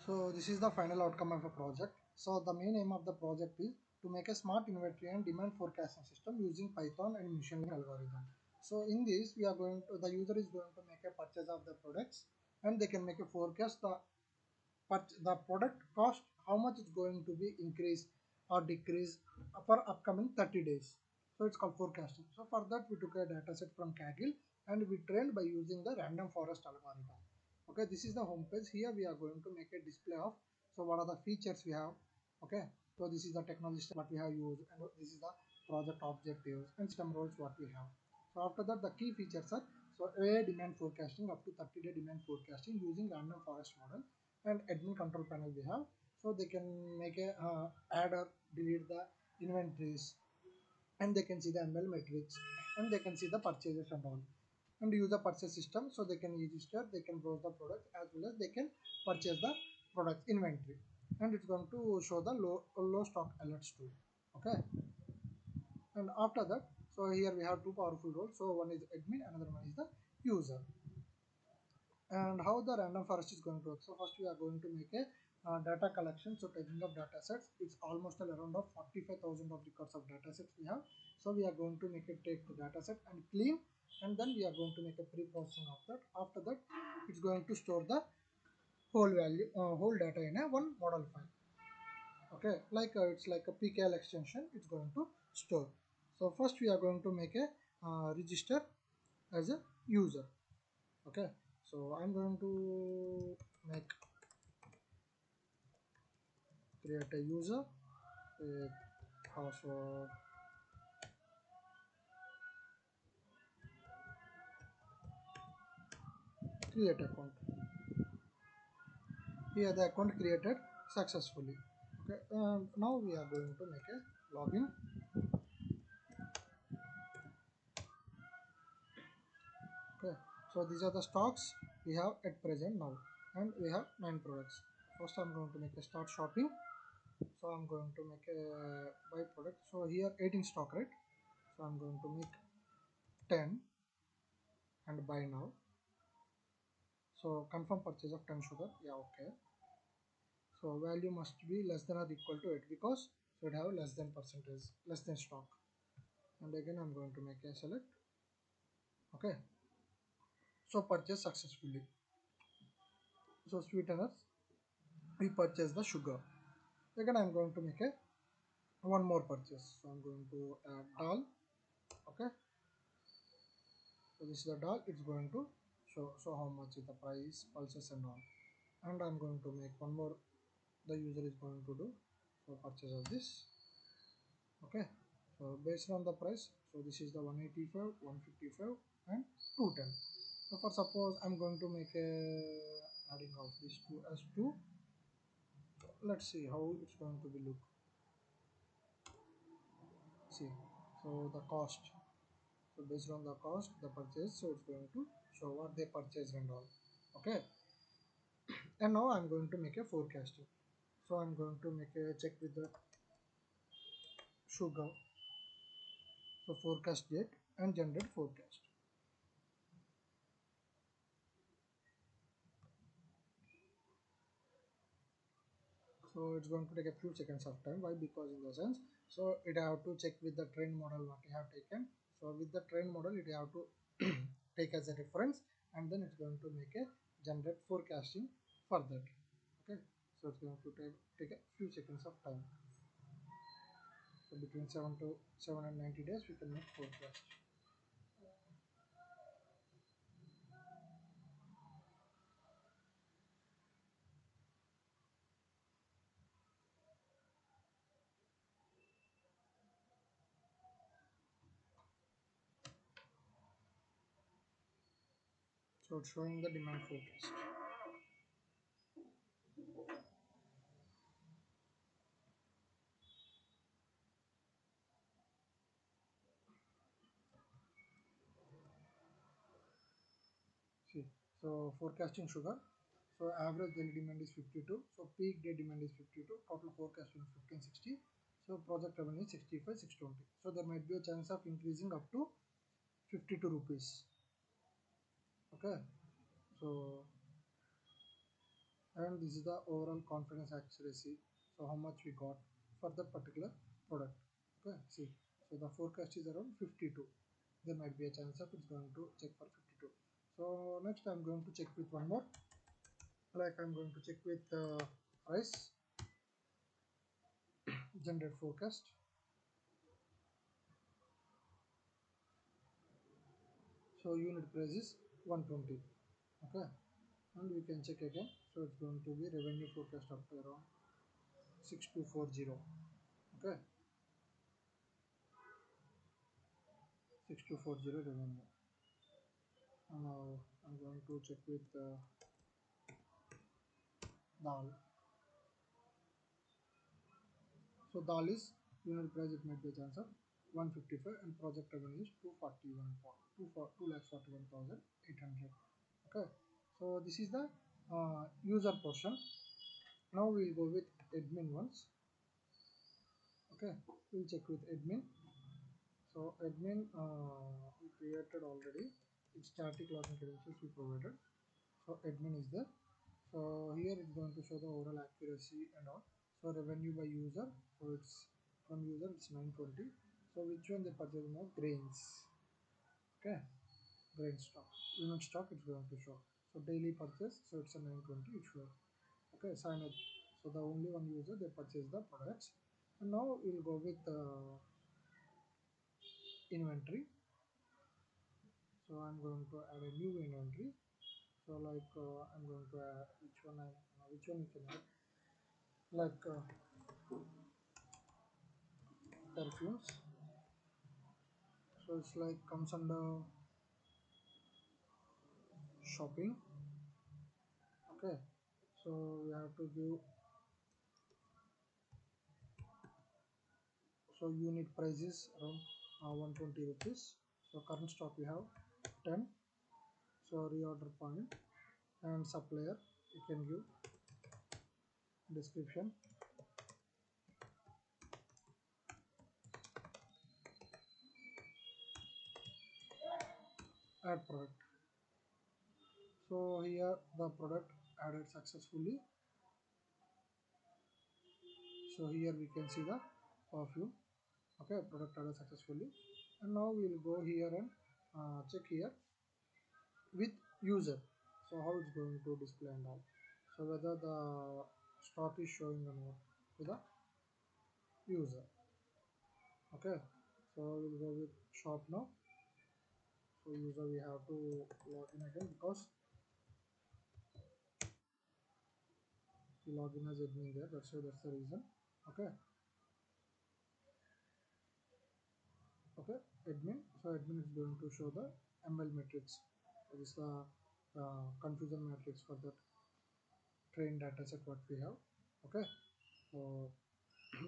So this is the final outcome of a project. So the main aim of the project is to make a smart inventory and demand forecasting system using Python and machine learning algorithm. So in this, the user is going to make a purchase of the products, and they can make a forecast the product cost, how much it's going to be increase or decrease for upcoming 30 days. So it's called forecasting. So for that we took a data set from Kaggle and we trained by using the random forest algorithm. Okay, this is the home page. Here we are going to make a display of, so what are the features we have. Okay, so this is the technology what we have used, and this is the project objectives and system roles what we have. So after that the key features are, so a demand forecasting up to 30-day demand forecasting using random forest model, and admin control panel we have, so they can make a add or delete the inventories, and they can see the ML metrics, and they can see the purchases and all, and use the purchase system, so they can register, they can browse the product as well as they can purchase the product inventory, and it's going to show the low stock alerts too. Okay, and after that, so here we have two powerful roles. So one is admin, another one is the user. And how the random forest is going to work. So first we are going to make a data collection. So taking up data sets, it's almost around of 45,000 of records of data sets we have. So we are going to make it take the data set and clean, and then we are going to make a pre-processing of that. After that, it's going to store the whole data in a one model file. Okay, like it's like a pkl extension, it's going to store. So first we are going to make a register as a user. Okay, so I'm going to make create a user with password, create account. Here the account created successfully. Okay, and now we are going to make a login. Okay, so these are the stocks we have at present now, and we have 9 products. First I'm going to make a start shopping. So I'm going to make a buy product. So here 18 stock, right? So I'm going to make 10 and buy now. So confirm purchase of 10 sugar. Yeah, okay. So value must be less than or equal to it, because should have less than percentage, less than stock. And again I'm going to make a select. Okay, so purchase successfully. So sweeteners, we purchase the sugar. Again I'm going to make a one more purchase. So I'm going to add dal. Okay, so this is the dal. It's going to show how much is the price, pulses and all. And I'm going to make one more, the user is going to do, so purchase of this. Okay, so based on the price, so this is the 185, 155 and 210. So for suppose I'm going to make a adding of these two as 2. Let's see how it's going to be look. See, so the cost, so based on the cost, the purchase, so it's going to show what they purchased and all. Okay, and now I'm going to make a forecasting. So I'm going to make a check with the sugar, so forecast date and generate forecast. So it's going to take a few seconds of time. Why? Because in the sense, so it have to check with the train model what you have taken. So with the train model, it have to take as a reference, and then it's going to make a generate forecasting for that. Okay, so it's going to take a few seconds of time. So between 7 and 90 days, we can make forecast. So it's showing the demand forecast. See, so forecasting sugar. So average daily demand is 52. So peak day demand is 52. Total forecasting is 1560. So project revenue is 65, 620. So there might be a chance of increasing up to 52 rupees. Okay. So and this is the overall confidence accuracy, so how much we got for that particular product. Okay, see, so the forecast is around 52. There might be a chance of it's going to check for 52. So next I'm going to check with one more, like I'm going to check with price generate forecast. So unit price is 120. Okay, and we can check again. So it's going to be revenue forecast up to around 6240. Okay, 6240 revenue. And now I'm going to check with dal. So dal is unit price, it might be a chance of 155, and project revenue is 241,800. Okay, so this is the user portion. Now we'll go with admin ones. Okay, we'll check with admin. So admin we created already. It's static login credentials we provided. So admin is there. So here it's going to show the overall accuracy and all. So revenue by user. So it's from user it's 920. So which one they purchase more? Grains. Okay, grain stock. Unit stock it's going to show. So daily purchase. So it's a 920. It shows. Okay, sign up. So the only one user they purchase the products. And now we'll go with inventory. So I'm going to add a new inventory. So like I'm going to add which one you can add, like perfumes. So it's like comes under shopping. Okay, so we have to give, so unit prices around 120 rupees. So current stock we have 10. So reorder point and supplier you can give description. Add product. So here the product added successfully. So here we can see the perfume. Okay, product added successfully. And now we will go here and check here with user. So how it's going to display and all. So whether the stock is showing or not to the user. Okay, so we'll go with shop now. So user we have to log in again because we log in as admin there. That's why, that's the reason. Okay, okay, admin. So admin is going to show the ML matrix. So this is the confusion matrix for the train data set what we have. Okay, so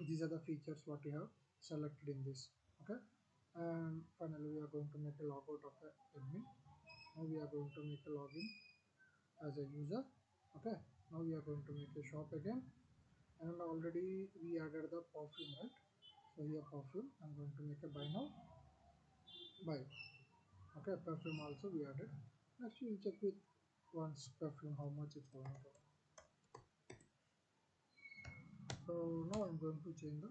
these are the features what we have selected in this. Okay, and finally we are going to make a logout of the admin. Now we are going to make a login as a user. Okay, now we are going to make a shop again, and already we added the perfume, right? So here perfume, I'm going to make a buy now, buy. Okay, perfume also we added. Next we will check with once perfume how much it's going to. So now I'm going to change the,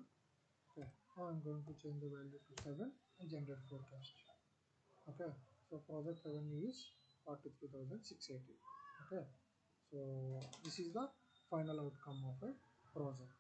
okay, now I'm going to change the value to 7 and generate forecast. Okay, so project revenue is 43,680. Okay, so this is the final outcome of a project.